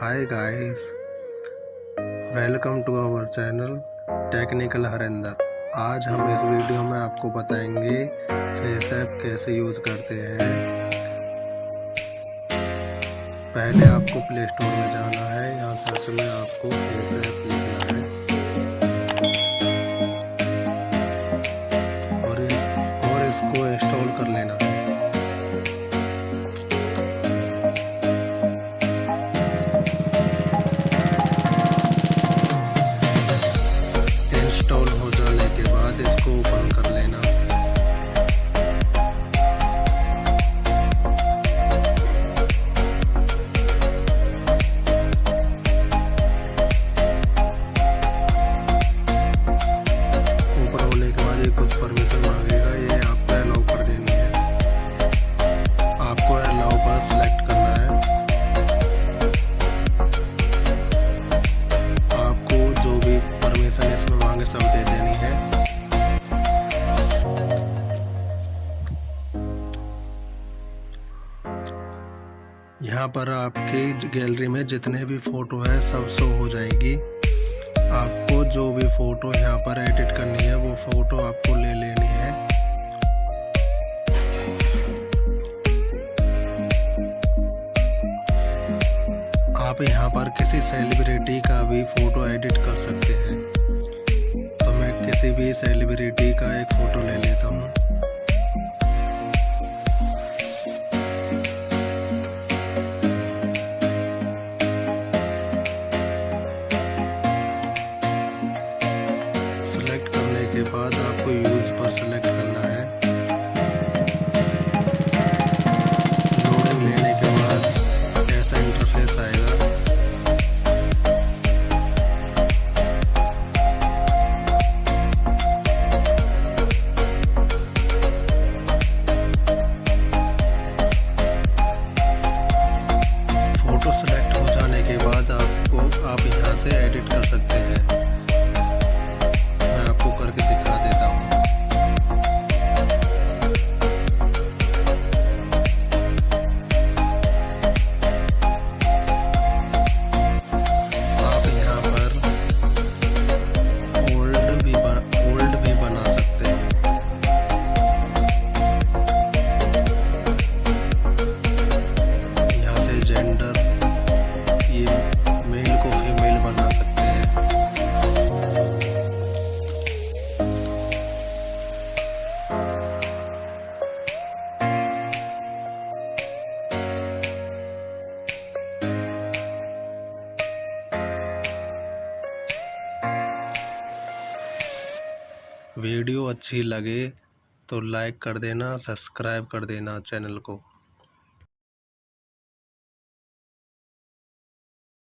Hi guys, welcome to our channel technical Harender. आज हम इस वीडियो में आपको बताएंगे फेसऐप कैसे यूज़ करते हैं। पहले आपको प्ले स्टोर में जाना है, यहाँ सर्च में आपको फेसऐप लिखना है और इसको इंस्टॉल कर लेना है। इंस्टॉल हो जाने के बाद इसको ओपन कर लेना। ओपन होने के बाद ये कुछ परमिशन मांगेगा, ये आपको अलाउ कर देनी है। आपको अलाउ पर सेलेक्ट करना है। आपको जो भी परमिशन इसमें मांगे सब दे देनी है। यहाँ पर आपकी गैलरी में जितने भी फ़ोटो है सब शो हो जाएगी। आपको जो भी फ़ोटो यहाँ पर एडिट करनी है वो फ़ोटो आपको ले लेनी है। आप यहाँ पर किसी सेलिब्रिटी का भी फ़ोटो एडिट कर सकते हैं। तो मैं किसी भी सेलिब्रिटी का एक फ़ोटो ले लेता हूँ। सेलेक्ट करने के बाद आपको यूज़ पर सेलेक्ट करना है। लोडिंग लेने के बाद ऐसा इंटरफेस आएगा। फोटो सेलेक्ट हो जाने के बाद आप यहाँ से एडिट कर सकते हैं। मैं आपको करके दिखा देता हूँ। आप यहाँ पर ओल्ड भी बना सकते हैं। यहाँ से जेंडर, ये मेल को फीमेल बना सकते हैं। वीडियो अच्छी लगे तो लाइक कर देना, सब्सक्राइब कर देना चैनल को।